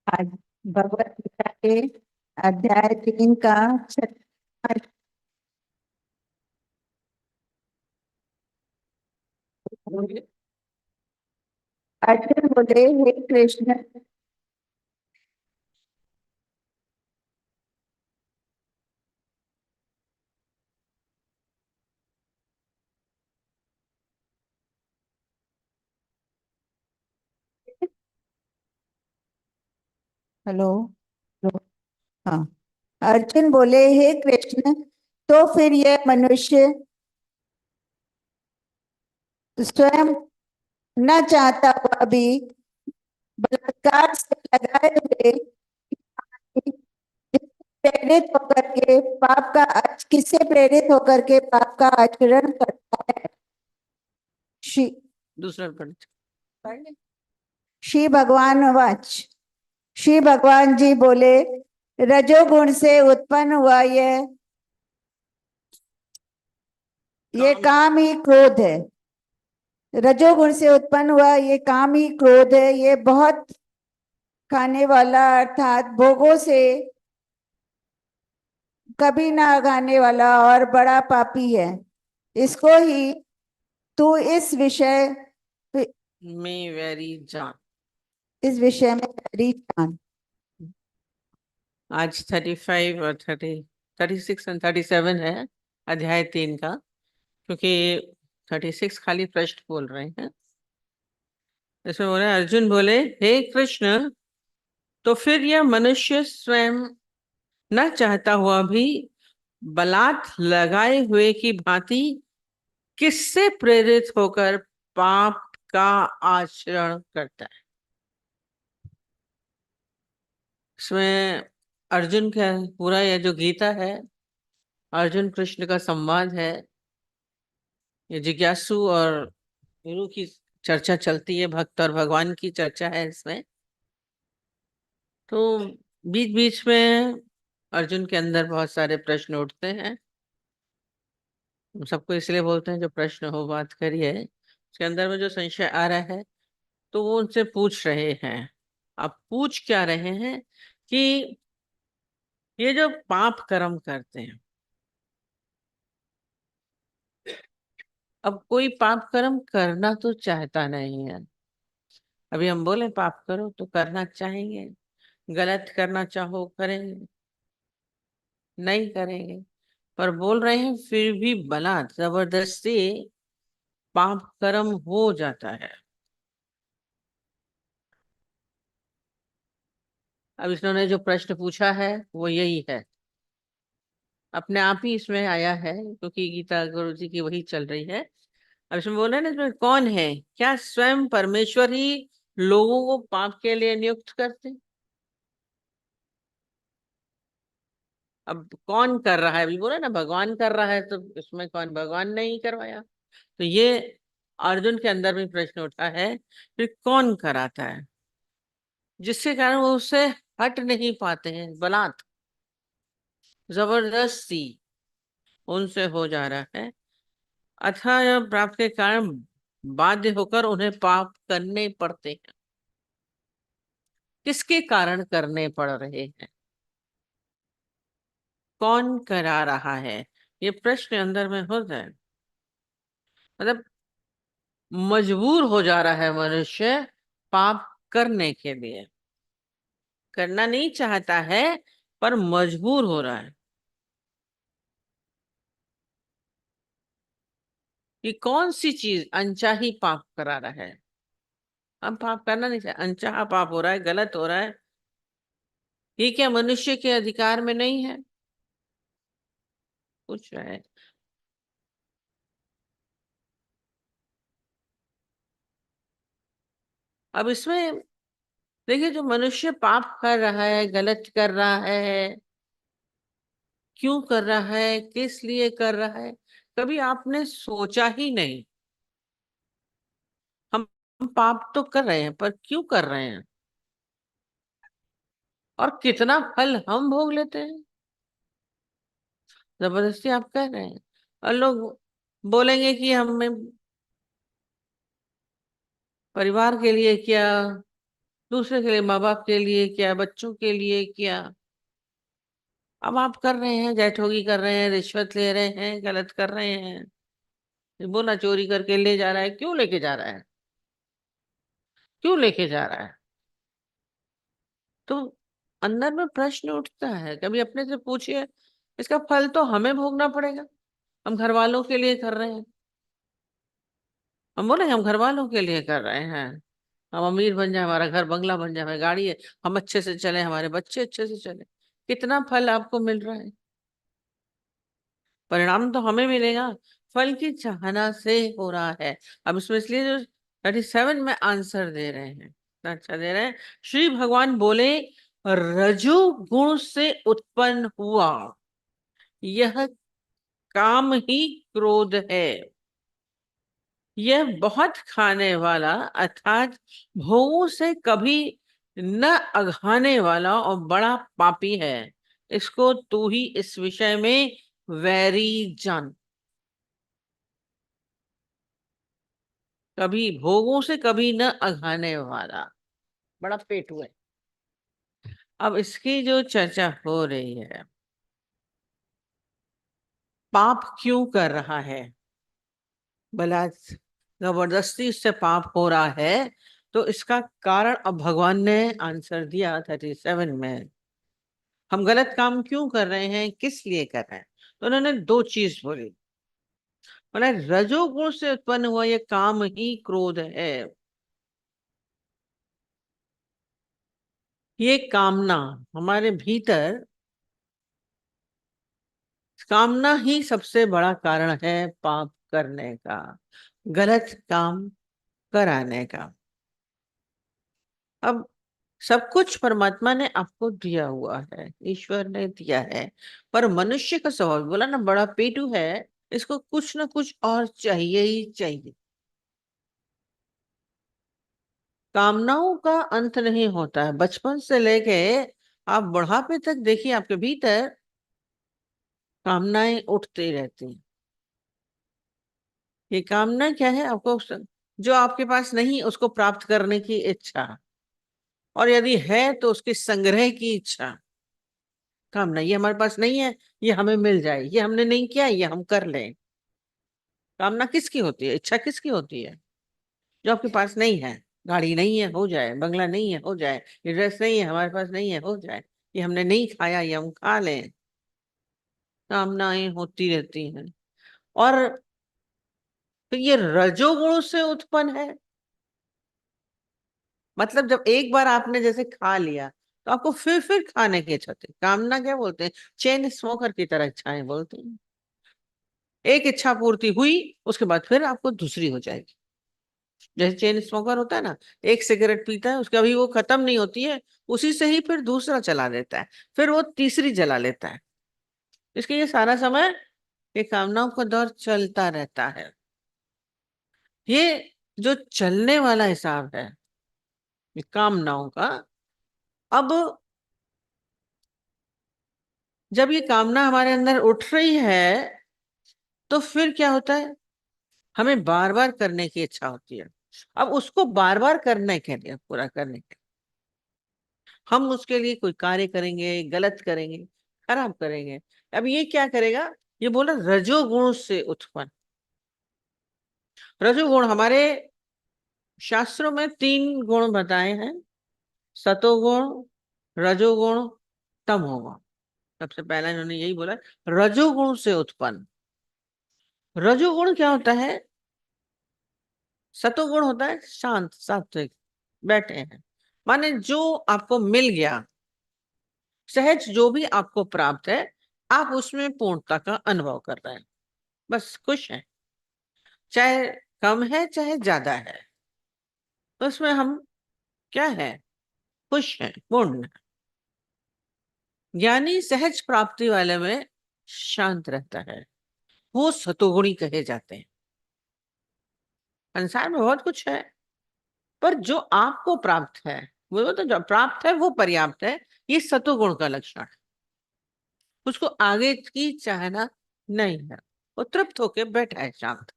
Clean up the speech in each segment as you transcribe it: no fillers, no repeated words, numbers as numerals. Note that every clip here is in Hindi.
आज भगवत गीता के अध्याय 3 का छठवां। अर्जुन बोले, हे कृष्ण। हेलो। हेलो। हाँ। अर्जुन बोले, हे कृष्ण, तो फिर यह मनुष्य स्वयं न चाहता हुआ भी बलात्कार से लगाए हुए किससे प्रेरित होकर के पाप का आचरण करता है। श्री दूसरा पढ़ ले। श्री भगवान वाच। श्री भगवान जी बोले, रजोगुण से उत्पन्न हुआ ये काम ही क्रोध है। रजोगुण से उत्पन्न हुआ ये काम ही क्रोध है। ये बहुत खाने वाला अर्थात भोगों से कभी ना खाने वाला और बड़ा पापी है। इसको ही तू इस विषय में वेरी जान। में वेरी जान। आज 35 और 36 और 37 है अध्याय 3 का, क्योंकि 36 खाली प्रश्न बोल रहे हैं। इसमें बोले, अर्जुन बोले, हे कृष्ण, तो फिर यह मनुष्य स्वयं न चाहता हुआ भी बलात् लगाए हुए की भांति किससे प्रेरित होकर पाप का आचरण करता है। इसमें अर्जुन का पूरा यह जो गीता है, अर्जुन कृष्ण का संवाद है। ये जिज्ञासु और गुरु की चर्चा चलती है, भक्त और भगवान की चर्चा है इसमें। तो बीच बीच में अर्जुन के अंदर बहुत सारे प्रश्न उठते हैं। हम सबको इसलिए बोलते हैं जो प्रश्न हो बात करिए। उसके अंदर में जो संशय आ रहा है तो वो उनसे पूछ रहे हैं। अब पूछ क्या रहे हैं कि ये जो पाप कर्म करते हैं, अब कोई पाप कर्म करना तो चाहता नहीं है। अभी हम बोले पाप करो तो करना चाहेंगे, गलत करना चाहो करेंगे, नहीं करेंगे। पर बोल रहे हैं फिर भी बलात् जबरदस्ती पाप कर्म हो जाता है। अब इन्होंने जो प्रश्न पूछा है वो यही है, अपने आप ही इसमें आया है, क्योंकि गीता गुरु जी की वही चल रही है। अब इसमें बोल रहे हैं ना, इसमें कौन है, क्या स्वयं परमेश्वर ही लोगों को पाप के लिए नियुक्त करते हैं? अब कौन कर रहा है? अभी बोला ना भगवान कर रहा है, तो इसमें कौन, भगवान ने ही करवाया। तो ये अर्जुन के अंदर भी प्रश्न उठा है, फिर कौन कराता है, जिसके कारण वो उससे हट नहीं पाते हैं। बलात् जबरदस्ती उनसे हो जा रहा है, अथवा प्राप्त के कारण बाध्य होकर उन्हें पाप करने पड़ते हैं। किसके कारण करने पड़ रहे हैं, कौन करा रहा है, ये प्रश्न अंदर में हो जाए। मतलब मजबूर हो जा रहा है मनुष्य पाप करने के लिए। करना नहीं चाहता है पर मजबूर हो रहा है। कि कौन सी चीज अनचाही पाप करा रहा है। हम पाप करना नहीं चाहते, अनचाहा पाप हो रहा है, गलत हो रहा है। ये क्या मनुष्य के अधिकार में नहीं है? पूछ रहा है। अब इसमें देखिए, जो मनुष्य पाप कर रहा है, गलत कर रहा है, क्यों कर रहा है, किस लिए कर रहा है, कभी आपने सोचा ही नहीं। हम पाप तो कर रहे हैं पर क्यों कर रहे हैं, और कितना फल हम भोग लेते हैं। जबरदस्ती आप कर रहे हैं, और लोग बोलेंगे कि हमें परिवार के लिए किया, दूसरे के लिए, माँ बाप के लिए किया, बच्चों के लिए किया। अब आप कर रहे हैं, जैठोगी कर रहे हैं, रिश्वत ले रहे हैं, गलत कर रहे हैं। बोला चोरी करके ले जा रहा है, क्यों लेके जा रहा है? क्यों लेके जा रहा है? तो अंदर में प्रश्न उठता है, कभी अपने से पूछिए। इसका फल तो हमें भोगना पड़ेगा। हम घर वालों के लिए कर रहे हैं। हम बोले हम घर वालों के लिए कर रहे हैं। हम अमीर बन जाए, हमारा घर बंगला बन जाए, हमारी गाड़ी है, हम अच्छे से चले, हमारे बच्चे अच्छे से चले। कितना फल आपको मिल रहा है? परिणाम तो हमें मिलेगा। फल की चाहना से हो रहा है। अब इसमें इसलिए जो 37 में आंसर दे रहे हैं, इतना अच्छा दे रहे हैं। श्री भगवान बोले रजोगुण से उत्पन्न हुआ यह काम ही क्रोध है। यह बहुत खाने वाला अर्थात भोगों से कभी न अघाने वाला और बड़ा पापी है। इसको तू ही इस विषय में वैरी जान। कभी भोगों से कभी न अघाने वाला, बड़ा पेटू है। अब इसकी जो चर्चा हो रही है, पाप क्यों कर रहा है, भला जबरदस्ती इससे पाप हो रहा है, तो इसका कारण अब भगवान ने आंसर दिया 37 में। हम गलत काम क्यों कर रहे हैं, किस लिए कर रहे हैं? तो उन्होंने दो चीज बोली। बोला रजोगुण से उत्पन्न हुआ यह काम ही क्रोध है। ये कामना हमारे भीतर, कामना ही सबसे बड़ा कारण है पाप करने का, गलत काम कराने का। अब सब कुछ परमात्मा ने आपको दिया हुआ है, ईश्वर ने दिया है, पर मनुष्य का स्वभाव, बोला ना, बड़ा पेटू है। इसको कुछ ना कुछ और चाहिए ही चाहिए। कामनाओं का अंत नहीं होता है। बचपन से लेके आप बुढ़ापे तक देखिए, आपके भीतर कामनाएं उठती रहती हैं। ये कामना क्या है? आपको जो आपके पास नहीं उसको प्राप्त करने की इच्छा, और यदि है तो उसके संग्रह की इच्छा। कामना, ये हमारे पास नहीं है, ये हमें मिल जाए, ये हमने नहीं किया, ये हम कर लें। कामना किसकी होती है, इच्छा किसकी होती है? जो आपके पास नहीं है। गाड़ी नहीं है, हो जाए। बंगला नहीं है, हो जाए। ये ड्रेस नहीं है, हमारे पास नहीं है, हो जाए। ये हमने नहीं खाया, ये हम खा लें। कामनाएं होती रहती हैं। और फिर ये रजोगुण से उत्पन्न है। मतलब जब एक बार आपने जैसे खा लिया, तो आपको फिर खाने की इच्छा होती है। कामना क्या बोलते हैं? चेन स्मोकर की तरह इच्छाएं बोलते हैं। एक इच्छा पूर्ति हुई, उसके बाद फिर आपको दूसरी हो जाएगी। जैसे चेन स्मोकर होता है ना, एक सिगरेट पीता है, उसका भी वो खत्म नहीं होती है, उसी से ही फिर दूसरा चला देता है, फिर वो तीसरी जला लेता है। इसके ये सारा समय ये कामनाओं का दौर चलता रहता है। ये जो चलने वाला हिसाब है ये कामनाओं का, अब जब ये कामना हमारे अंदर उठ रही है, तो फिर क्या होता है? हमें बार बार करने की इच्छा होती है। अब उसको बार बार करने के लिए, पूरा करने के लिए, हम उसके लिए कोई कार्य करेंगे, गलत करेंगे, खराब करेंगे। अब ये क्या करेगा? ये बोला रजोगुण से उत्पन्न। रजोगुण हमारे शास्त्रों में तीन गुण बताए हैं: सतोगुण, रजोगुण, तमोगुण। सबसे पहला इन्होंने यही बोला, रजोगुण से उत्पन्न। रजोगुण क्या होता है? सतोगुण होता है शांत, सात्विक, बैठे हैं, माने जो आपको मिल गया, सहज जो भी आपको प्राप्त है, आप उसमें पूर्णता का अनुभव कर रहे हैं, बस खुश हैं। चाहे कम है चाहे ज्यादा है, उसमें हम क्या है? खुश हैं, पूर्ण हैं। ज्ञानी सहज प्राप्ति वाले में शांत रहता है, वो सतोगुणी कहे जाते हैं। संसार में बहुत कुछ है, पर जो आपको प्राप्त है, वो तो जो प्राप्त है वो पर्याप्त है। ये सतोगुण का लक्षण है। उसको आगे की चाहना नहीं है, वो तृप्त होके बैठा है, शांत।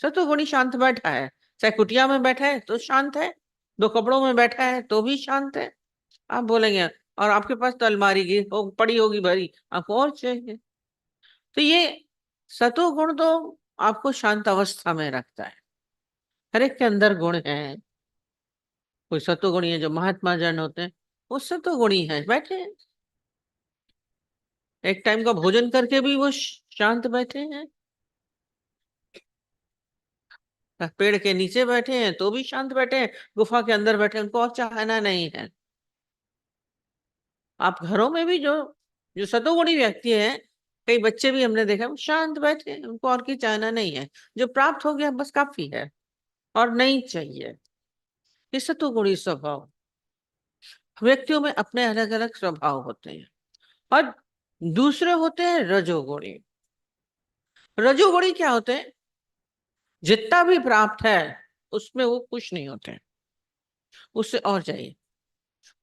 सतोगुणी शांत बैठा है, चाहे कुटिया में बैठा है तो शांत है, दो कपड़ों में बैठा है तो भी शांत है, आप बोलेंगे। और आपके पास तो अलमारी की पड़ी होगी भरी, आपको और चाहिए। तो ये सतोगुण तो आपको शांत अवस्था में रखता है। हर एक के अंदर गुण है। कोई सतोगुणी है जो महात्मा जन होते हैं, वो सतोगुणी है, बैठे हैं। एक टाइम का भोजन करके भी वो शांत बैठे हैं। पेड़ के नीचे बैठे हैं तो भी शांत बैठे हैं, गुफा के अंदर बैठे हैं, उनको और चाहना नहीं है। आप घरों में भी जो जो सतोगुणी व्यक्ति हैं, कई बच्चे भी हमने देखा, वो शांत बैठे हैं, उनको और की चाहना नहीं है। जो प्राप्त हो गया बस काफी है, और नहीं चाहिए। ये सतोगुणी स्वभाव। व्यक्तियों में अपने अलग अलग स्वभाव होते हैं। और दूसरे होते हैं रजोगुणी। रजोगुणी क्या होते हैं? जितना भी प्राप्त है उसमें वो खुश नहीं होते, उससे और चाहिए,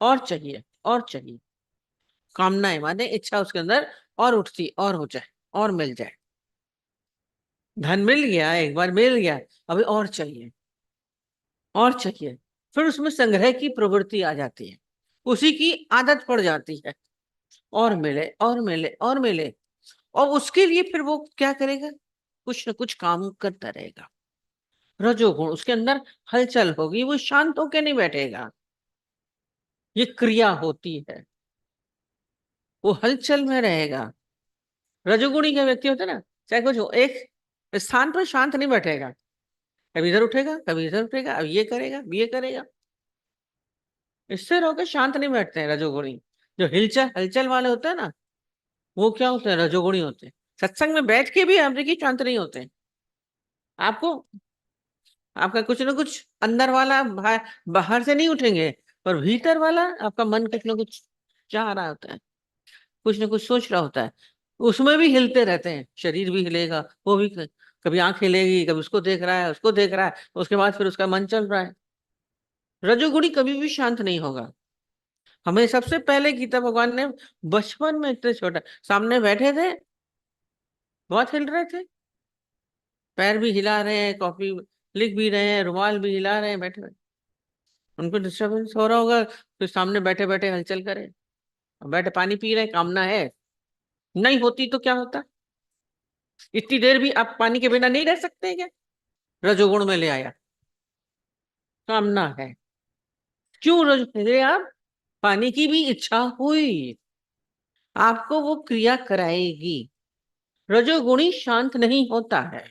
और चाहिए, और चाहिए। कामनाएं माने इच्छा उसके अंदर और उठती, और हो जाए, और मिल जाए। धन मिल गया, एक बार मिल गया, अभी और चाहिए, और चाहिए। फिर उसमें संग्रह की प्रवृत्ति आ जाती है, उसी की आदत पड़ जाती है। और मिले, और मिले, और मिले। और उसके लिए फिर वो क्या करेगा? कुछ न कुछ काम करता रहेगा। रजोगुण, उसके अंदर हलचल होगी, वो शांत होके नहीं बैठेगा। ये क्रिया होती है, वो हलचल में रहेगा। रजोगुणी के व्यक्ति होते ना, चाहे कुछ हो, एक स्थान पर शांत नहीं बैठेगा। कभी इधर उठेगा, कभी इधर उठेगा, अब ये करेगा, अब ये करेगा। स्थिर होकर शांत नहीं बैठते हैं रजोगुणी। जो हिलचल हलचल वाले होते हैं ना, वो क्या होते हैं? रजोगुणी होते हैं। सत्संग में बैठ के भी अमरीकी शांत नहीं होते हैं। आपको, आपका कुछ ना कुछ अंदर वाला बाहर से नहीं उठेंगे, पर भीतर वाला आपका मन कुछ ना कुछ चाह रहा होता है, कुछ ना कुछ सोच रहा होता है। उसमें भी हिलते रहते हैं, शरीर भी हिलेगा, वो भी कभी आंख हिलेगी, कभी उसको देख रहा है, उसको देख रहा है, उसके बाद फिर उसका मन चल रहा है। रजोगुणी कभी भी शांत नहीं होगा। हमें सबसे पहले गीता भगवान ने बचपन में, इतने छोटा, सामने बैठे थे, बहुत हिल रहे थे, पैर भी हिला रहे हैं, कॉपी लिख भी रहे हैं, रुमाल भी हिला रहे हैं, बैठे बैठे। उनको डिस्टर्बेंस हो रहा होगा, फिर सामने बैठे बैठे हलचल करे। बैठे पानी पी रहे, कामना है, नहीं होती तो क्या होता? इतनी देर भी आप पानी के बिना नहीं रह सकते क्या? रजोगुण में ले आया, कामना है। क्यों रज आप? पानी की भी इच्छा हुई, आपको वो क्रिया कराएगी। रजोगुणी शांत नहीं होता है।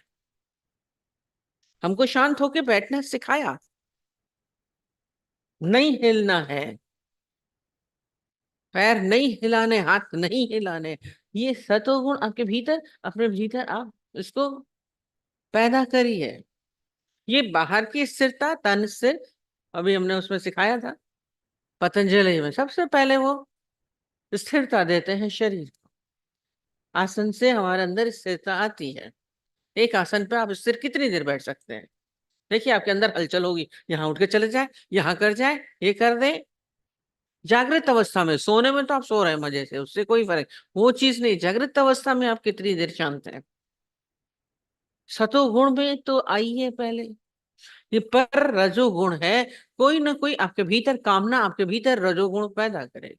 हमको शांत होके बैठना सिखाया, नहीं हिलना है, पैर नहीं हिलाने, हाथ नहीं हिलाने। ये सतोगुण आपके भीतर, अपने भीतर आप इसको पैदा करिए। ये बाहर की स्थिरता, तन स्थिर, अभी हमने उसमें सिखाया था पतंजलि में, सबसे पहले वो स्थिरता देते हैं शरीर को। आसन से हमारे अंदर स्थिरता आती है। एक आसन पे आप स्थिर कितनी देर बैठ सकते हैं? देखिए आपके अंदर हलचल होगी, यहाँ उठ के चले जाए, यहाँ कर जाए, ये कर दे। जागृत अवस्था में, सोने में तो आप सो रहे हैं मजे से, उससे कोई फर्क, वो चीज नहीं। जागृत अवस्था में आप कितनी देर शांत हैं? सतोगुण में तो आइए पहले। ये पर रजोगुण है, कोई ना कोई आपके भीतर कामना, आपके भीतर रजोगुण पैदा करे,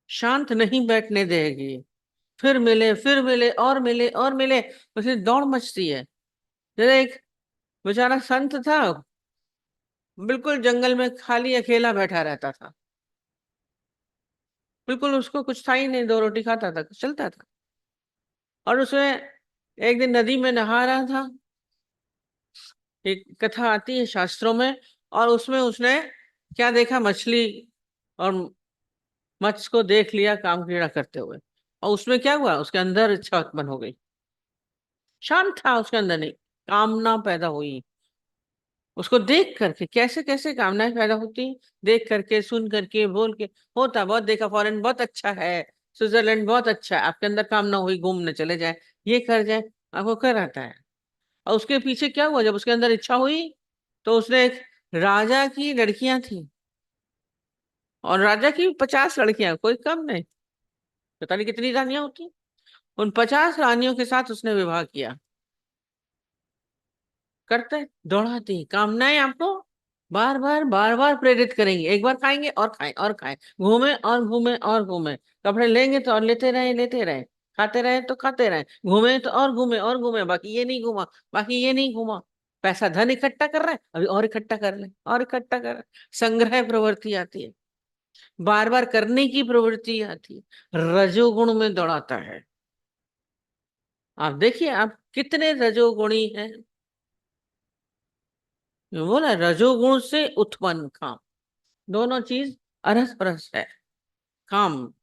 शांत नहीं बैठने देगी। फिर मिले, फिर मिले, और मिले, और मिले, उसे दौड़ मचती है। जैसे एक बेचारा संत था, बिल्कुल जंगल में खाली अकेला बैठा रहता था, बिल्कुल उसको कुछ था ही नहीं, दो रोटी खाता था, चलता था। और उसमें एक दिन नदी में नहा रहा था, एक कथा आती है शास्त्रों में, और उसमें उसने क्या देखा? मछली और मत्स्य को देख लिया काम क्रीड़ा करते हुए। और उसमें क्या हुआ? उसके अंदर इच्छा उत्पन्न हो गई। शांत था उसके अंदर, नहीं, कामना पैदा हुई। उसको देख करके कैसे कैसे कामनाएं पैदा होती, देख करके, सुन करके, बोल के। होता बहुत देखा, फॉरेन बहुत अच्छा है, स्विट्जरलैंड बहुत अच्छा है, आपके अंदर कामना हुई घूमने चले जाए, ये कर जाए, आपको कर आता है। और उसके पीछे क्या हुआ? जब उसके अंदर इच्छा हुई, तो उसने एक राजा की लड़कियां थी, और राजा की 50 लड़कियां, कोई कम नहीं, पता नहीं कितनी रानियां होती, उन 50 रानियों के साथ उसने विवाह किया। करते दौड़ाती कामनाएं आपको बार बार प्रेरित करेंगे। एक बार खाएंगे और खाएं और खाएं, घूमे और घूमे और घूमे, कपड़े लेंगे तो और लेते रहे, खाते रहे तो खाते रहे, घूमे तो और घूमे, बाकी ये नहीं घूमा, बाकी ये नहीं घूमा। पैसा धन इकट्ठा कर रहा है, अभी और इकट्ठा कर ले और इकट्ठा कर रहा है। संग्रह प्रवृत्ति आती है, बार बार करने की प्रवृत्ति आती है, रजोगुण में दौड़ाता है। आप देखिए आप कितने रजोगुणी हैं। बोला रजोगुण से उत्पन्न काम, दोनों चीज अरस परस है। काम,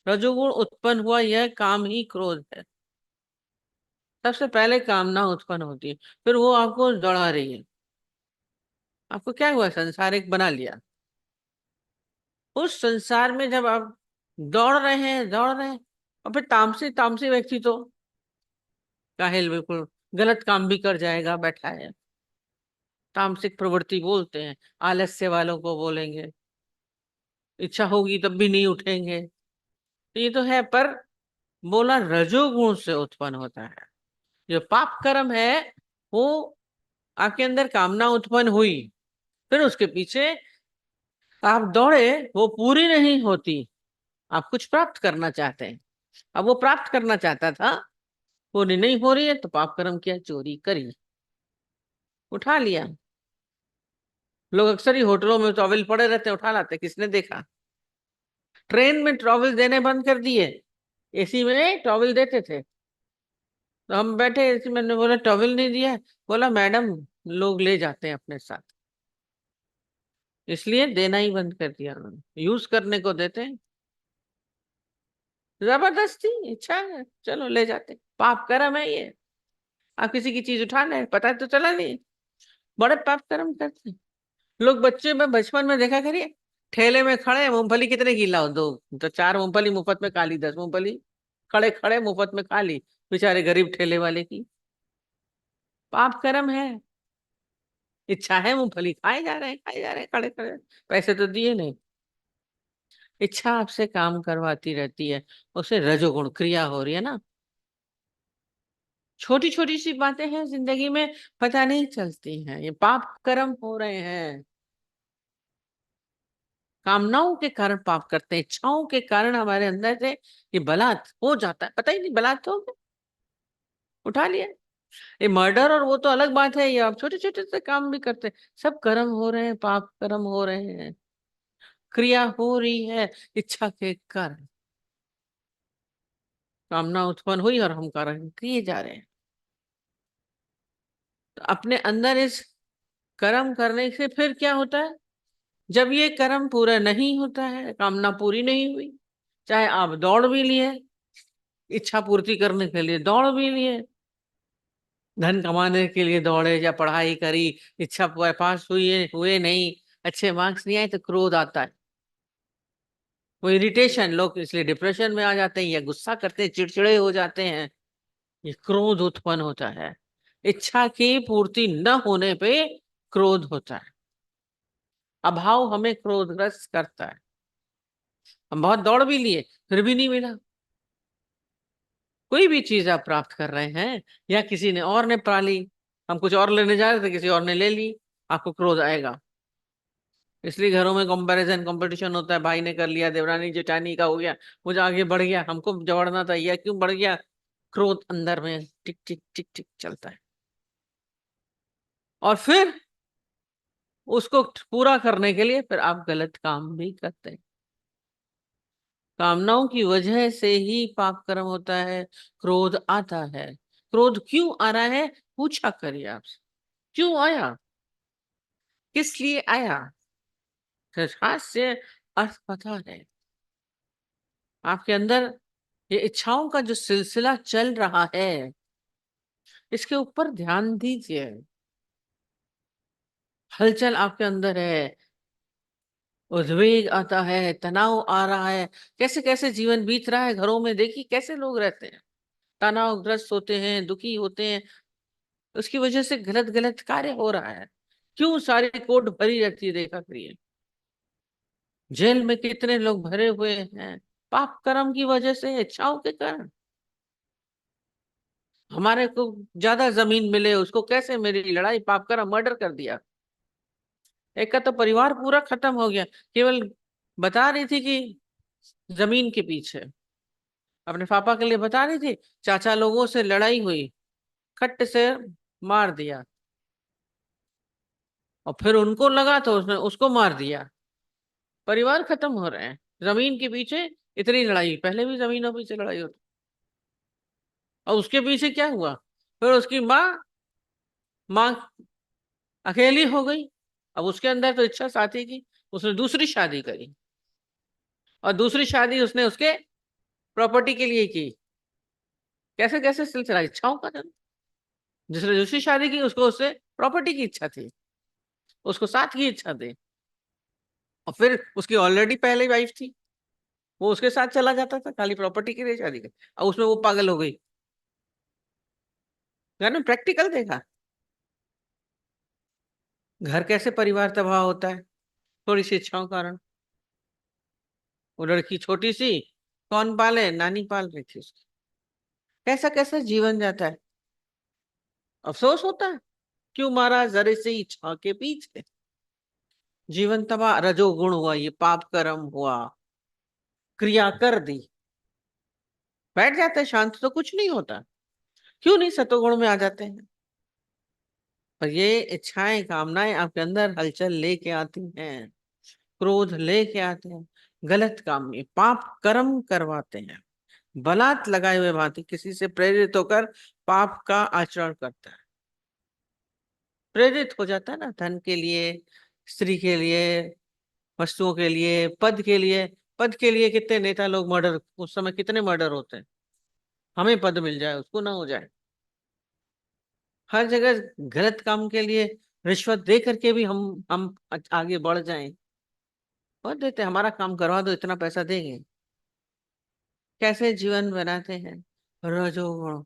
रजोगुण उत्पन्न हुआ, यह काम ही क्रोध है। सबसे पहले कामना उत्पन्न होती है, फिर वो आपको दौड़ा रही है। आपको क्या हुआ, संसार एक बना लिया। उस संसार में जब आप दौड़ रहे हैं, और फिर तामसी तामसी व्यक्ति तो काहिल, बिल्कुल गलत काम भी कर जाएगा, बैठा है। तामसिक प्रवृत्ति बोलते हैं, आलस्य वालों को बोलेंगे, इच्छा होगी तब भी नहीं उठेंगे। तो ये तो है, पर बोला रजोगुण से उत्पन्न होता है। जो पाप कर्म है, वो आपके अंदर कामना उत्पन्न हुई, फिर उसके पीछे आप दौड़े, वो पूरी नहीं होती। आप कुछ प्राप्त करना चाहते हैं, अब वो प्राप्त करना चाहता था, पूरी नहीं हो रही है, तो पाप कर्म किया, चोरी करी, उठा लिया। लोग अक्सर ही होटलों में टॉवल पड़े रहते हैं, उठा लाते, किसने देखा। ट्रेन में टॉवल देने बंद कर दिए, एसी में टॉवल देते थे। तो हम बैठे एसी में, मैंने बोला टॉवल नहीं दिया है? बोला मैडम, लोग ले जाते हैं अपने साथ, इसलिए देना ही बंद कर दिया उन्होंने, यूज करने को देते हैं। जबरदस्ती इच्छा है, चलो ले जाते, पाप कर्म है ये। आप किसी की चीज उठा ले, पता तो चला नहीं, बड़े पाप कर्म करते हैं लोग। बच्चे में बचपन में देखा करिए, ठेले में खड़े, मूंगफली कितने की लाओ, दो, तो चार मूंगफली मुफ्त में खा ली, 10 मूंगफली खड़े खड़े मुफ्त में खा ली, बेचारे गरीब ठेले वाले की। पाप कर्म है, इच्छा है, मूंगफली खाए जा रहे हैं खड़े खड़े, पैसे तो दिए नहीं। इच्छा आपसे काम करवाती रहती है, उसे रजोगुण क्रिया हो रही है ना। छोटी छोटी सी बातें हैं जिंदगी में, पता नहीं चलती हैं, ये पाप कर्म हो रहे हैं। कामनाओं के कारण पाप करते हैं, इच्छाओं के कारण हमारे अंदर से ये बलात् हो जाता है, पता ही नहीं बलात् हो गया, उठा लिया। ये मर्डर और वो तो अलग बात है, ये आप छोटे छोटे से काम भी करते हैं, सब कर्म हो रहे हैं, पाप कर्म हो रहे हैं, क्रिया हो रही है इच्छा के कारण। कामना उत्पन्न हुई और हम कर्म किए जा रहे हैं। तो अपने अंदर इस कर्म करने से फिर क्या होता है, जब ये कर्म पूरा नहीं होता है, कामना पूरी नहीं हुई, चाहे आप दौड़ भी लिए, इच्छा पूर्ति करने के लिए दौड़ भी लिए, धन कमाने के लिए दौड़े या पढ़ाई करी, इच्छा पास हुए नहीं, अच्छे मार्क्स नहीं आए, तो क्रोध आता है, वो इरिटेशन, लोग इसलिए डिप्रेशन में आ जाते हैं या गुस्सा करते हैं, चिड़चिड़े हो जाते हैं। ये क्रोध उत्पन्न होता है, इच्छा की पूर्ति न होने पे क्रोध होता है। अभाव हमें क्रोधग्रस्त करता है। हम बहुत दौड़ भी लिए, फिर भी नहीं मिला। कोई भी चीज आप प्राप्त कर रहे हैं, या किसी ने और ने पा ली, हम कुछ और लेने जा रहे थे, किसी और ने ले ली, आपको क्रोध आएगा। इसलिए घरों में कंपैरिजन कंपटीशन होता है, भाई ने कर लिया, देवरानी जेठानी का हो गया, मुझे आगे बढ़ गया, हमको जवड़ना था, यह क्यों बढ़ गया। क्रोध अंदर में टिक टिक टिक टिक चलता है, और फिर उसको पूरा करने के लिए फिर आप गलत काम भी करते हैं। कामनाओं की वजह से ही पाप कर्म होता है, क्रोध आता है। क्रोध क्यों आ रहा है, पूछा करिए आपसे, क्यों आया, किस लिए आया, से अर्थ पता है। आपके अंदर ये इच्छाओं का जो सिलसिला चल रहा है, इसके ऊपर ध्यान दीजिए। हलचल आपके अंदर है, उद्वेग आता है, तनाव आ रहा है, कैसे कैसे जीवन बीत रहा है, घरों में देखिए कैसे लोग रहते हैं, तनावग्रस्त होते हैं, दुखी होते हैं, उसकी वजह से गलत गलत कार्य हो रहा है। क्यों, सारी कोर्ट भरी रहती है, देखा करिए, जेल में कितने लोग भरे हुए हैं, पाप कर्म की वजह से, इच्छाओं के कारण। हमारे को ज्यादा जमीन मिले, उसको कैसे, मेरी लड़ाई, पाप कर्म, मर्डर कर दिया। एक का तो परिवार पूरा खत्म हो गया, केवल बता रही थी कि जमीन के पीछे अपने पापा के लिए बता रही थी, चाचा लोगों से लड़ाई हुई, खट से मार दिया, और फिर उनको लगा तो उसने उसको मार दिया। परिवार खत्म हो रहे हैं जमीन के पीछे, इतनी लड़ाई, पहले भी जमीनों पीछे लड़ाई होती। और उसके पीछे क्या हुआ, फिर उसकी माँ माँ अकेली हो गई। अब उसके अंदर तो इच्छा शादी की, उसने दूसरी शादी करी, और दूसरी शादी उसने उसके प्रॉपर्टी के लिए की। कैसे कैसे सिलसिला इच्छाओं का जन्म। जिसने दूसरी शादी की उसको उससे प्रॉपर्टी की इच्छा थी, उसको साथ की इच्छा थी, और फिर उसकी ऑलरेडी पहले वाइफ थी, वो उसके साथ चला जाता था खाली प्रॉपर्टी के लिए शादी कर। और उसमें वो पागल हो गई। मैंने प्रैक्टिकल देखा घर कैसे परिवार तबाह होता है थोड़ी सी इच्छाओं के कारण। वो लड़की छोटी सी, कौन पाले, नानी पाल रही थी उसकी। कैसा कैसा जीवन जाता है, अफसोस होता है क्यों मारा जरे से इच्छा के पीछे। जीवन तबाह, रजोगुण हुआ, ये पाप कर्म हुआ, क्रिया कर दी, बैठ जाते हैं शांत तो कुछ नहीं होता। क्यों नहीं सतोगुण में आ जाते हैं। पर ये इच्छाएं कामनाएं आपके अंदर हलचल लेके आती हैं, क्रोध लेके आते हैं, गलत काम में पाप कर्म करवाते हैं। बलात् लगाए हुए भांति किसी से प्रेरित होकर पाप का आचरण करता है, प्रेरित हो जाता है ना, धन के लिए, स्त्री के लिए, वस्तुओं के लिए, पद के लिए। पद के लिए कितने नेता लोग मर्डर, उस समय कितने मर्डर होते हैं, हमें पद मिल जाए उसको ना हो जाए। हर जगह गलत काम के लिए रिश्वत दे करके भी हम आगे बढ़ जाएं, और देते हमारा काम करवा दो इतना पैसा देंगे। कैसे जीवन बनाते हैं रजोगुण।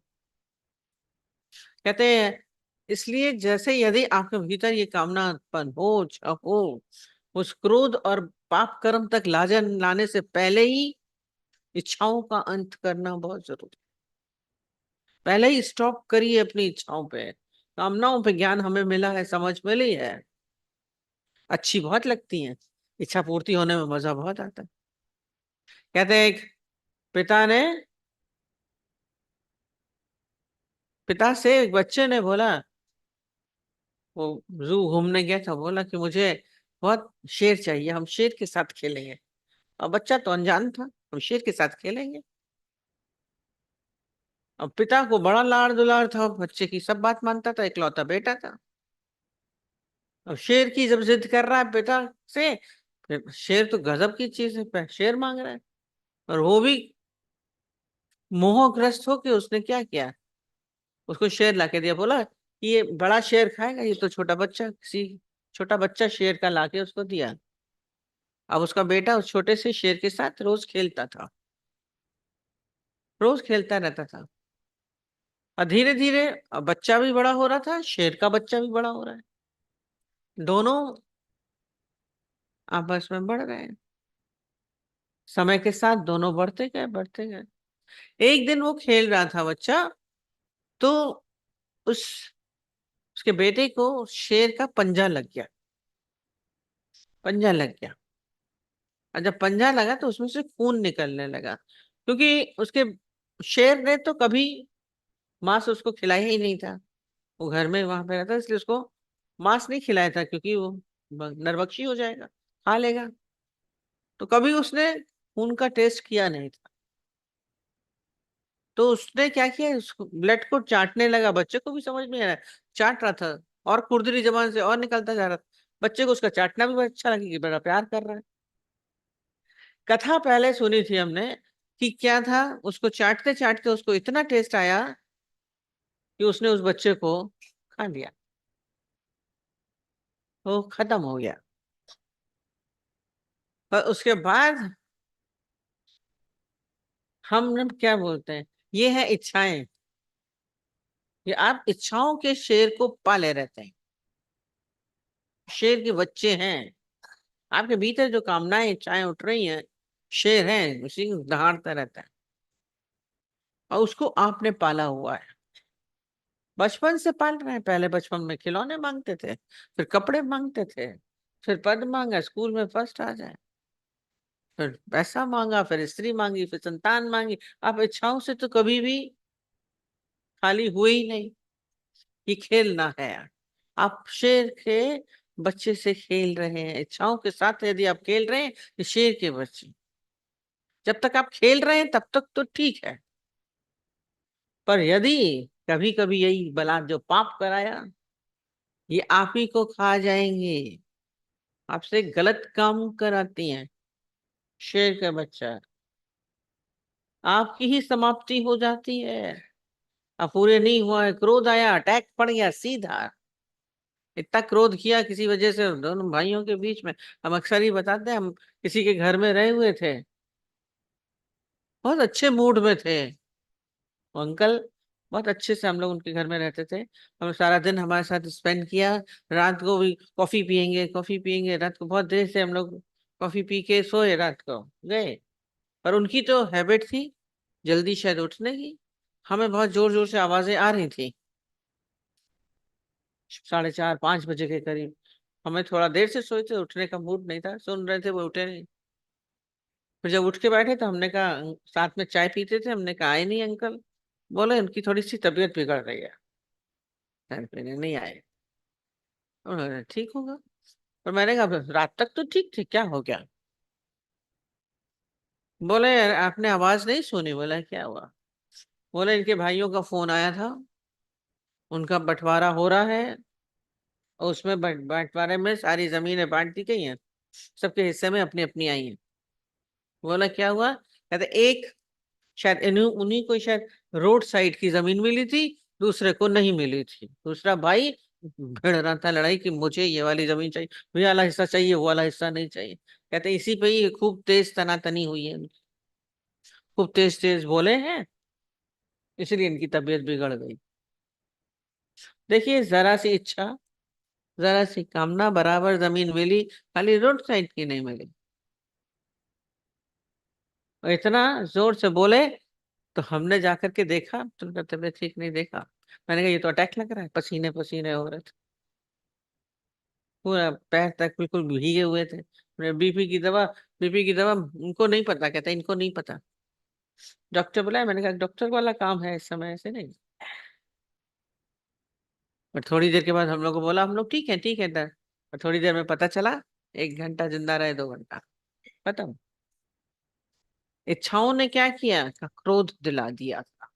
कहते हैं इसलिए जैसे यदि आपके भीतर ये कामना उत्पन्न हो, हो, उस क्रोध और पाप कर्म तक लाजन लाने से पहले ही इच्छाओं का अंत करना बहुत जरूरी। पहले ही स्टॉप करिए अपनी इच्छाओं पे, कामनाओं पे। ज्ञान हमें मिला है, समझ मिली है, अच्छी बहुत लगती है, इच्छा पूर्ति होने में मजा बहुत आता है। कहते हैं एक पिता ने, पिता से एक बच्चे ने बोला, वो जू घूमने गया था, बोला कि मुझे बहुत शेर चाहिए, हम शेर के साथ खेलेंगे। अब बच्चा तो अनजान था, हम शेर के साथ खेलेंगे। अब पिता को बड़ा लाड़ दुलार था, बच्चे की सब बात मानता था, इकलौता बेटा था। अब शेर की जब जिद कर रहा है पिता से, फिर शेर तो गजब की चीज है, शेर मांग रहा है। और वो भी मोहग्रस्त होके उसने क्या किया, उसको शेर लाके दिया, बोला कि ये बड़ा शेर खाएगा, ये तो छोटा बच्चा, किसी छोटा बच्चा शेर का लाके उसको दिया। अब उसका बेटा उस छोटे से शेर के साथ रोज खेलता था, रोज खेलता रहता था। और धीरे धीरे बच्चा भी बड़ा हो रहा था, शेर का बच्चा भी बड़ा हो रहा है, दोनों आपस में बढ़ रहे हैं। समय के साथ दोनों बढ़ते गए, बढ़ते गए। एक दिन वो खेल रहा था बच्चा, तो उस उसके बेटे को शेर का पंजा लग गया, पंजा लग गया। और जब पंजा लगा तो उसमें से खून निकलने लगा, क्योंकि उसके शेर ने तो कभी मांस उसको खिलाया ही नहीं था। वो घर में वहां पे रहता, इसलिए उसको मांस नहीं खिलाया था, क्योंकि वो नरभक्षी हो जाएगा, खा लेगा। तो कभी उसने खून का टेस्ट किया नहीं था। तो उसने क्या किया, उसको ब्लड को चाटने लगा, बच्चे को भी समझ में आ रहा है, चाट रहा था, और खुरदरी जबान से और निकलता जा रहा था। बच्चे को उसका चाटना भी बड़ा अच्छा लगा कि बड़ा प्यार कर रहा है। कथा पहले सुनी थी हमने कि क्या था, उसको चाटते चाटते उसको इतना टेस्ट आया कि उसने उस बच्चे को खा लिया, वो खत्म हो गया। और उसके बाद हम क्या बोलते हैं, ये है इच्छाएं। ये आप इच्छाओं के शेर को पाले रहते हैं, शेर के बच्चे हैं। आपके भीतर जो कामनाएं इच्छाएं उठ रही हैं, शेर हैं, उसी को दहाड़ता रहता है, और उसको आपने पाला हुआ है, बचपन से पाल रहे हैं। पहले बचपन में खिलौने मांगते थे, फिर कपड़े मांगते थे, फिर पद मांगा, स्कूल में फर्स्ट आ जाए, फिर पैसा मांगा, फिर स्त्री मांगी, फिर संतान मांगी। आप इच्छाओं से तो कभी भी खाली हुए ही नहीं। ये खेलना है। आप शेर के बच्चे से खेल रहे हैं, इच्छाओं के साथ यदि आप खेल रहे हैं, ये शेर के बच्चे। जब तक आप खेल रहे हैं तब तक तो ठीक है, पर यदि कभी कभी यही बला जो पाप कराया, ये आप ही को खा जाएंगे। आपसे गलत काम कराती हैं, शेर का बच्चा। आपकी ही समाप्ति हो जाती है। अब पूरे नहीं हुआ है, क्रोध आया, अटैक पड़ गया सीधा। इतना क्रोध किया किसी वजह से दोनों भाइयों के बीच में। हम अक्सर ही बताते हैं, हम किसी के घर में रहे हुए थे, बहुत अच्छे मूड में थे वो अंकल। बहुत अच्छे से हम लोग उनके घर में रहते थे। हम सारा दिन हमारे साथ स्पेंड किया। रात को भी कॉफी पियेंगे, कॉफी पियेंगे, रात को बहुत देर से हम लोग कॉफी पी के सोए, रात को गए। पर उनकी तो हैबिट थी जल्दी शायद उठने की। हमें बहुत जोर जोर से आवाजें आ रही थी, 4:30-5 बजे के करीब। हमें थोड़ा देर से सोए थे, उठने का मूड नहीं था, सुन रहे थे, वो उठे नहीं। फिर जब उठ के बैठे तो हमने कहा, साथ में चाय पीते थे, हमने कहा आए नहीं अंकल। बोले उनकी थोड़ी सी तबीयत बिगड़ रही है, चाय पीने नहीं आए। उन्होंने ठीक होगा। पर मैंने कहा रात तक तो ठीक थे, क्या हो गया? बोले आपने आवाज नहीं सुनी? बोला क्या हुआ? बोले इनके भाइयों का फोन आया था, उनका बंटवारा हो रहा है, और उसमें बंटवारे में सारी जमीनें बांट दी गई हैं, सबके हिस्से में अपनी अपनी आई हैं। बोला क्या हुआ? कहते एक शायद उन्हीं को शायद रोड साइड की जमीन मिली थी, दूसरे को नहीं मिली थी। दूसरा भाई भिड़ रहा था लड़ाई कि मुझे ये वाली जमीन चाहिए, ये वाला हिस्सा चाहिए, वो वाला हिस्सा नहीं चाहिए। कहते इसी पे ही खूब तेज तनातनी हुई है, खूब तेज तेज बोले हैं, इसलिए इनकी तबीयत बिगड़ गई। देखिए जरा सी इच्छा, जरा सी कामना, बराबर जमीन मिली, खाली रोड साइड की नहीं मिली। और इतना जोर से बोले तो हमने जाकर के देखा तो उनका तबीयत ठीक नहीं देखा। मैंने कहा ये तो अटैक लग रहा है, पसीने पसीने हो रहे थे, पूरा पैर तक बिल्कुल भीगे हुए थे। बीपी की दवा उनको नहीं पता, कहता इनको नहीं पता। डॉक्टर बुलाया, मैंने कहा डॉक्टर वाला काम है इस समय, ऐसे नहीं। और थोड़ी देर के बाद हम लोग को बोला, हम लोग ठीक है दर। और थोड़ी देर में पता चला 1 घंटा जिंदा रहे, 2 घंटा खत्म। इच्छाओं ने क्या किया? क्रोध दिला दिया था।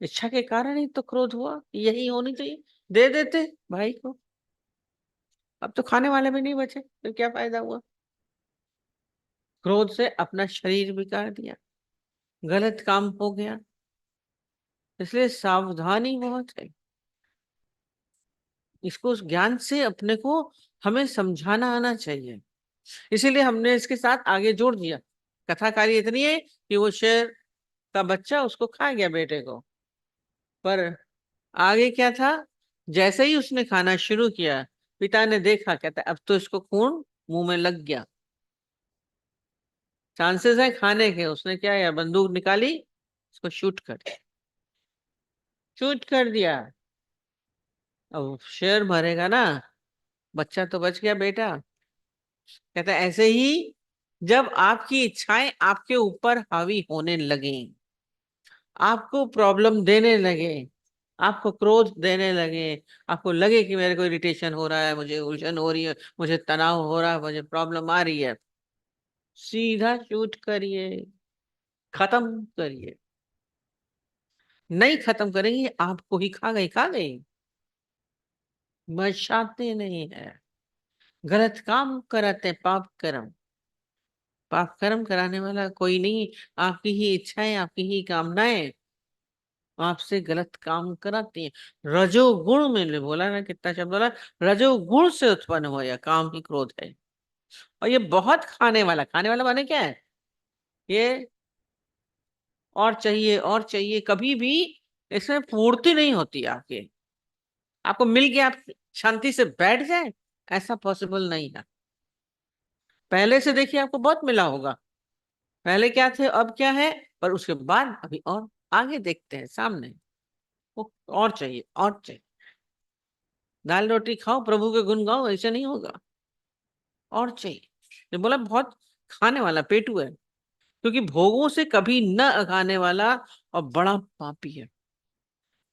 इच्छा के कारण ही तो क्रोध हुआ, यही होनी चाहिए, दे देते भाई को। अब तो खाने वाले भी नहीं बचे, तो क्या फायदा हुआ? क्रोध से अपना शरीर बिगाड़ दिया, गलत काम हो गया। इसलिए सावधानी बहुत है। इसको ज्ञान से अपने को हमें समझाना आना चाहिए। इसीलिए हमने इसके साथ आगे जोड़ दिया। कथाकारी इतनी है कि वो शेर का बच्चा उसको खा गया, बेटे को। पर आगे क्या था? जैसे ही उसने खाना शुरू किया, पिता ने देखा, कहता अब तो इसको खून मुंह में लग गया, चांसेस है खाने के। उसने क्या किया, बंदूक निकाली, उसको शूट कर दिया। अब शेर मरेगा ना, बच्चा तो बच गया बेटा। कहता है ऐसे ही जब आपकी इच्छाएं आपके ऊपर हावी होने लगे, आपको प्रॉब्लम देने लगे, आपको क्रोध देने लगे, आपको लगे कि मेरे को इरिटेशन हो रहा है, मुझे उलझन हो रही है, मुझे तनाव हो रहा है, मुझे प्रॉब्लम आ रही है, सीधा शूट करिए, खत्म करिए। नहीं खत्म करेंगे, आपको ही खा गई। बचाते नहीं है, गलत काम कराते, पाप कर्म कराने वाला कोई नहीं। आपकी ही इच्छाएं, आपकी ही कामनाएं आपसे गलत काम कराती हैं। रजोगुण में बोला ना, कितना शब्द बोला, रजोगुण से उत्पन्न हुआ यह काम ही क्रोध है। और ये बहुत खाने वाला माने क्या है? ये और चाहिए और चाहिए, कभी भी इसमें पूर्ति नहीं होती आपके। आपको मिल गया, आप शांति से बैठ जाए, ऐसा पॉसिबल नहीं है। पहले से देखिए आपको बहुत मिला होगा, पहले क्या थे अब क्या है, पर उसके बाद अभी और आगे देखते हैं सामने, वो और चाहिए और चाहिए। दाल रोटी खाओ, प्रभु के गुण गाओ, ऐसे नहीं होगा। और चाहिए। ये बोला बहुत खाने वाला पेटू है, क्योंकि भोगों से कभी न खाने वाला और बड़ा पापी है।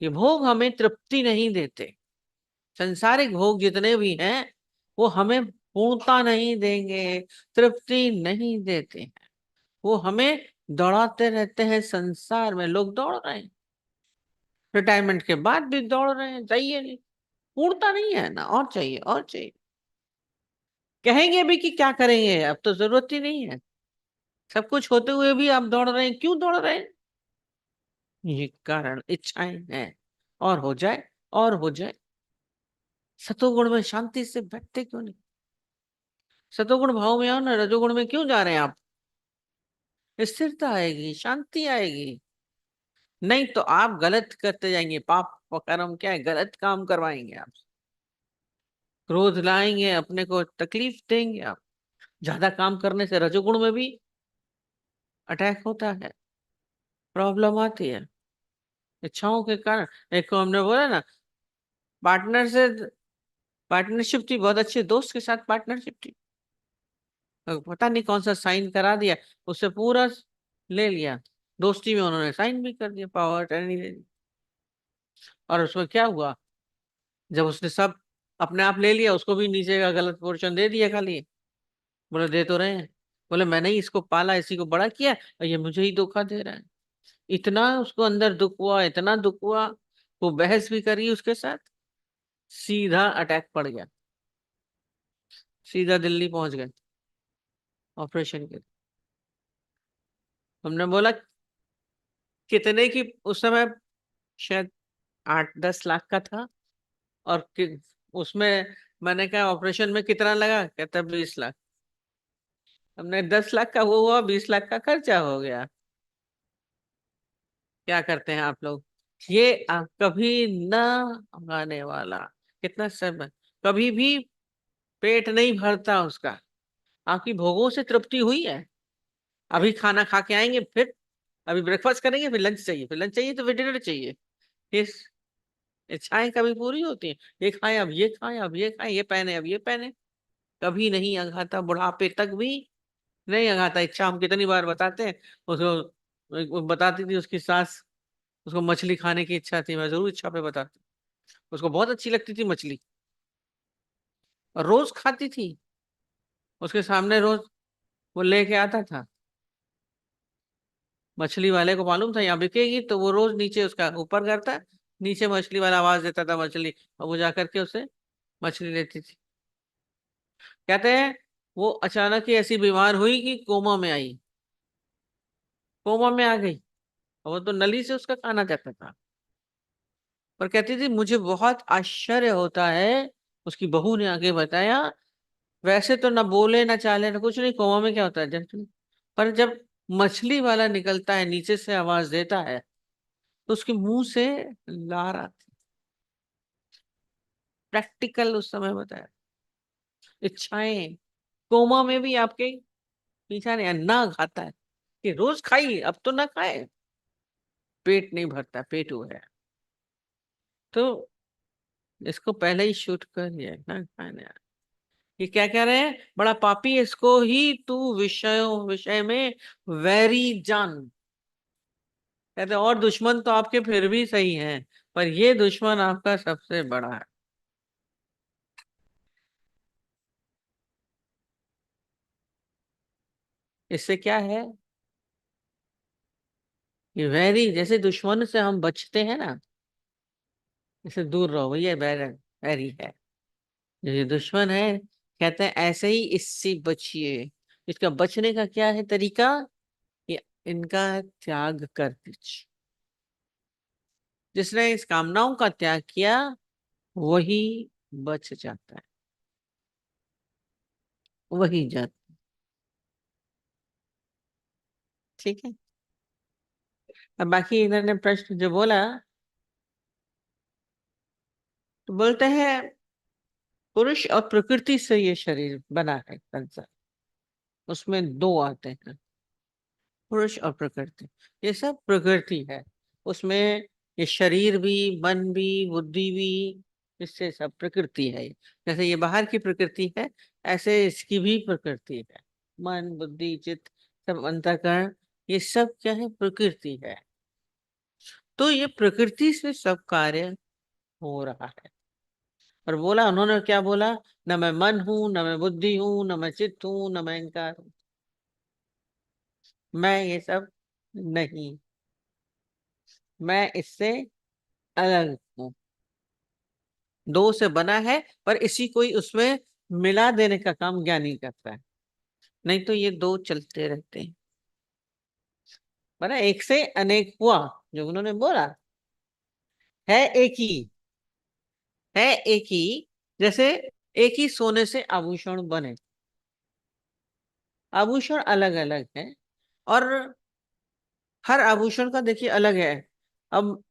ये भोग हमें तृप्ति नहीं देते। संसारिक भोग जितने भी हैं वो हमें पूर्णता नहीं देंगे, तृप्ति नहीं देते हैं। वो हमें दौड़ाते रहते हैं। संसार में लोग दौड़ रहे हैं, रिटायरमेंट के बाद भी दौड़ रहे हैं, चाहिए नहीं, पूर्णता नहीं है ना, और चाहिए और चाहिए। कहेंगे भी कि क्या करेंगे, अब तो जरूरत ही नहीं है। सब कुछ होते हुए भी आप दौड़ रहे हैं, क्यों दौड़ रहे हैं? ये कारण इच्छाएं हैं, और हो जाए और हो जाए। सतोगुण में शांति से बैठते क्यों नहीं? सतोगुण भाव में आओ ना, रजोगुण में क्यों जा रहे हैं आप? स्थिरता आएगी, शांति आएगी। नहीं तो आप गलत करते जाएंगे, पाप और कर्म क्या है, गलत काम करवाएंगे आप। क्रोध लाएंगे, अपने को तकलीफ देंगे आप। ज्यादा काम करने से रजोगुण में भी अटैक होता है, प्रॉब्लम आती है इच्छाओं के कारण। एक को हमने बोला ना, पार्टनर से पार्टनरशिप थी, बहुत अच्छे दोस्त के साथ पार्टनरशिप थी, पता नहीं कौन सा साइन करा दिया, उससे पूरा ले लिया। दोस्ती में उन्होंने साइन भी कर दिया, पावर अटर्नी दे दी। और उसमें क्या हुआ, जब उसने सब अपने आप ले लिया, उसको भी नीचे का गलत पोर्शन दे दिया खाली। बोले दे तो रहे हैं, बोले मैंने ही इसको पाला, इसी को बड़ा किया, और ये मुझे ही धोखा दे रहा है। इतना उसको अंदर दुख हुआ, इतना दुख हुआ, वो बहस भी करी उसके साथ, सीधा अटैक पड़ गया, सीधा दिल्ली पहुंच गए ऑपरेशन के। हमने बोला कितने की, उस समय शायद 8-10 लाख का था। और उसमें मैंने कहा ऑपरेशन में कितना लगा, कहता 20 लाख। हमने 10 लाख का वो हुआ, 20 लाख का खर्चा हो गया। क्या करते हैं आप लोग? ये कभी ना आने वाला, कितना समय, कभी भी पेट नहीं भरता उसका। आपकी भोगों से तृप्ति हुई है, अभी खाना खा के आएंगे, फिर अभी ब्रेकफास्ट करेंगे, फिर लंच चाहिए, फिर लंच चाहिए तो फिर डिनर चाहिए। इस इच्छाएं कभी पूरी होती हैं? ये खाएं अब ये खाएं, अब ये खाएं, ये पहने अब ये पहने, कभी नहीं अघाता, बुढ़ापे तक भी नहीं अघाता। इच्छा हम कितनी बार बताते हैं उसको। वो बताती थी उसकी सास, उसको मछली खाने की इच्छा थी, मैं जरूर इच्छा पे बताती, उसको बहुत अच्छी लगती थी मछली, और रोज खाती थी। उसके सामने रोज वो लेके आता था, मछली वाले को मालूम था यहाँ बिकेगी, तो वो रोज नीचे उसका ऊपर करता, नीचे मछली वाला आवाज देता था मछली, और वो जाकर के उसे मछली लेती थी। कहते हैं वो अचानक ही ऐसी बीमार हुई कि कोमा में आई, कोमा में आ गई, और वो तो नली से उसका खाना जाता था। पर कहती थी मुझे बहुत आश्चर्य होता है, उसकी बहू ने आगे बताया, वैसे तो ना बोले ना चाले ना कुछ नहीं, कोमा में क्या होता है जब, पर जब मछली वाला निकलता है नीचे से आवाज देता है, तो उसके मुंह से लार आती। प्रैक्टिकल उस समय बताया। इच्छाएं कोमा में भी आपके पीछा नहीं, ना खाता है कि रोज खाइए, अब तो ना खाए, पेट नहीं भरता, पेट वो है। तो इसको पहले ही शूट कर दिया ना खाने। ये क्या कह रहे हैं, बड़ा पापी, इसको ही तू विषयों विषय में वैरी जान। कहते हैं, और दुश्मन तो आपके फिर भी सही हैं, पर ये दुश्मन आपका सबसे बड़ा है। इससे क्या है, ये वैरी, जैसे दुश्मन से हम बचते हैं ना, इससे दूर रहो, भैया वैरी है, ये दुश्मन है। कहते हैं ऐसे ही इससे बचिए। इसका बचने का क्या है तरीका, ये इनका त्याग कर दीजिए। जिसने इस कामनाओं का त्याग किया वही बच जाता है, वही जाता। ठीक है। अब बाकी इन्होंने प्रश्न जो बोला, तो बोलते हैं पुरुष और प्रकृति से ये शरीर बना है संसार, उसमें दो आते हैं, पुरुष और प्रकृति। ये सब प्रकृति है, उसमें ये शरीर भी, मन भी, बुद्धि भी, इससे सब प्रकृति है। जैसे ये बाहर की प्रकृति है, ऐसे इसकी भी प्रकृति है। मन, बुद्धि, चित्त, सब अंतःकरण, ये सब क्या है? प्रकृति है। तो ये प्रकृति से सब कार्य हो रहा है। और बोला उन्होंने, क्या बोला? न मैं मन हूं, न मैं बुद्धि हूं, न मैं चित्त हूं, न मैं अहंकार हूं। मैं ये सब नहीं, मैं इससे अलग हूं। दो से बना है, पर इसी को ही उसमें मिला देने का काम ज्ञानी करता है। नहीं तो ये दो चलते रहते हैं। बना एक से अनेक हुआ, जो उन्होंने बोला है एक ही, है एक ही। जैसे एक ही सोने से आभूषण बने, आभूषण अलग अलग है, और हर आभूषण का देखिए अलग है। अब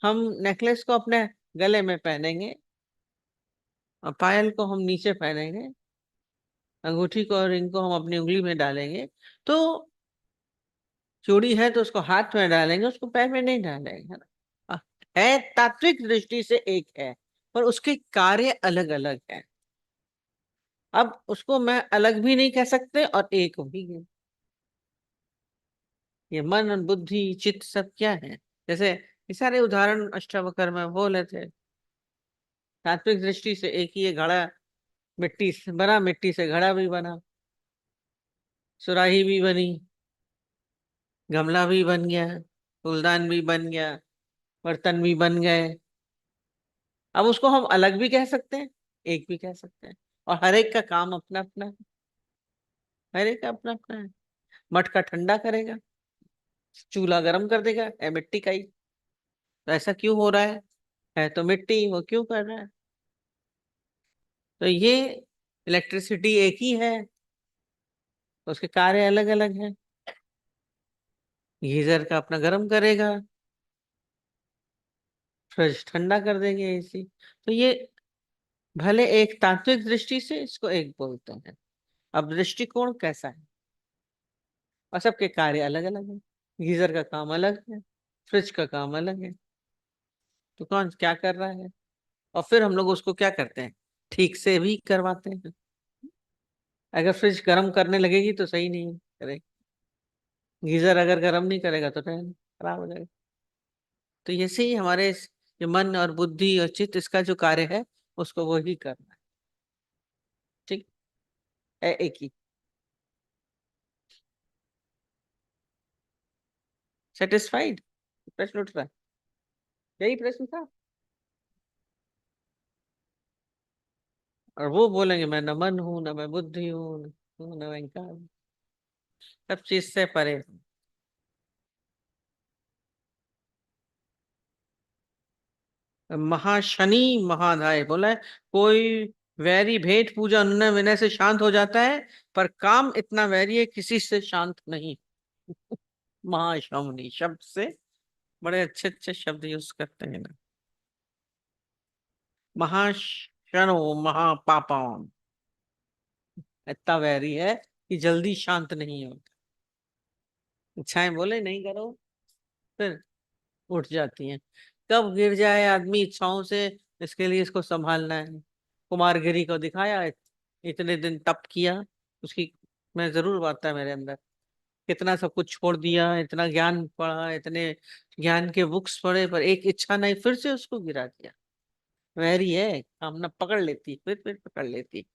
हम नेकलेस को अपने गले में पहनेंगे, और पायल को हम नीचे पहनेंगे, अंगूठी को और रिंग को हम अपनी उंगली में डालेंगे। तो चूड़ी है तो उसको हाथ में डालेंगे, उसको पैर में नहीं डालेंगे, है ना? है तात्विक दृष्टि से एक है, पर उसके कार्य अलग अलग है। अब उसको मैं अलग भी नहीं कह सकते और एक भी नहीं। ये मन, बुद्धि, चित्त सब क्या है? जैसे ये सारे उदाहरण अष्टावक्र में बोले थे। तात्विक दृष्टि से एक ही है, घड़ा मिट्टी से बना, मिट्टी से घड़ा भी बना, सुराही भी बनी, गमला भी बन गया, फूलदान भी बन गया, बर्तन भी बन गए। अब उसको हम अलग भी कह सकते हैं, एक भी कह सकते हैं, और हर एक का काम अपना अपना है। हर एक का अपना अपना है। मटका ठंडा करेगा, चूल्हा गर्म कर देगा, है मिट्टी का ही। तो ऐसा क्यों हो रहा है तो मिट्टी, वो क्यों कर रहा है? तो ये इलेक्ट्रिसिटी एक ही है, तो उसके कार्य अलग अलग हैं। गीजर का अपना गर्म करेगा, फ्रिज ठंडा कर देंगे, एसी। तो ये भले एक तात्विक दृष्टि से इसको एक बोलते हैं, अब दृष्टिकोण कैसा है, और सबके कार्य अलग अलग है। गीजर का काम अलग है, फ्रिज का काम अलग है। तो कौन क्या कर रहा है? और फिर हम लोग उसको क्या करते हैं? ठीक से भी करवाते हैं। अगर फ्रिज गर्म करने लगेगी तो सही नहीं करेगी, गीजर अगर गर्म नहीं करेगा तो खराब हो जाएगा। तो ऐसे ही हमारे ये मन और बुद्धि और चित्त, इसका जो कार्य है उसको वो ही करना है। ठीक है, एक ही। सेटिस्फाइड? प्रश्न उठ रहा है, यही प्रश्न था। और वो बोलेंगे मैं न मन हूं, न मैं बुद्धि हूं, न मैं अहंकार हूं। सब चीज से परे हूं। महाशनि महाधाय बोला है, कोई वैरी भेंट पूजा अन्न विनय से शांत हो जाता है, पर काम इतना वैरी है किसी से शांत नहीं। महाशमनी शब्द से बड़े अच्छे अच्छे शब्द यूज करते हैं ना। महाशनो महापापाम, इतना वैरी है कि जल्दी शांत नहीं होता। इच्छाएं बोले नहीं करो, फिर उठ जाती हैं। कब गिर जाए आदमी इच्छाओं से, इसके लिए इसको संभालना है। कुमारगिरी को दिखाया, इतने दिन तप किया, उसकी मैं जरूर बात है मेरे अंदर, कितना सब कुछ छोड़ दिया, इतना ज्ञान पढ़ा, इतने ज्ञान के बुक्स पढ़े, पर एक इच्छा नहीं, फिर से उसको गिरा दिया। वैरी है, कामना पकड़ लेती, फिर पकड़ लेती।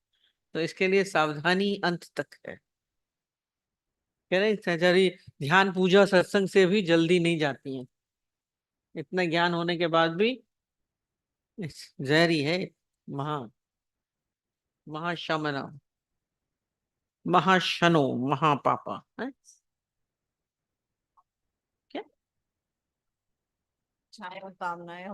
तो इसके लिए सावधानी अंत तक है। कह रहे सहचरी, ध्यान पूजा सत्संग से भी जल्दी नहीं जाती हैं, इतना ज्ञान होने के बाद भी जहरी है। महा महाशमना, महाशनो महापापा है क्या? चाहे वो कामनाएं